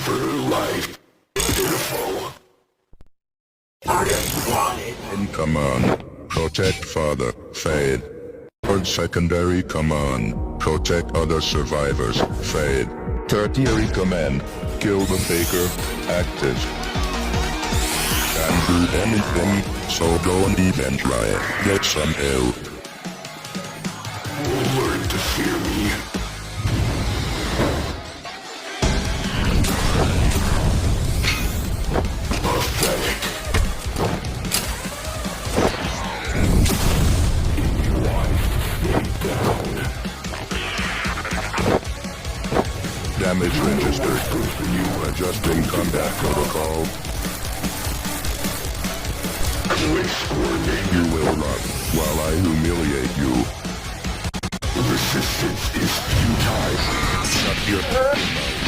for life. Pitiful. I am wanted. In command, protect Father, Fade. Third secondary command, protect other survivors, Fade. Tertiary command, kill the faker, active. Can't do anything, so go and even try. Get some help. Learn to fear me. Pathetic. Damage registered. Adjusting combat protocol. You will run while I humiliate you. Resistance is futile. Shut your mouth.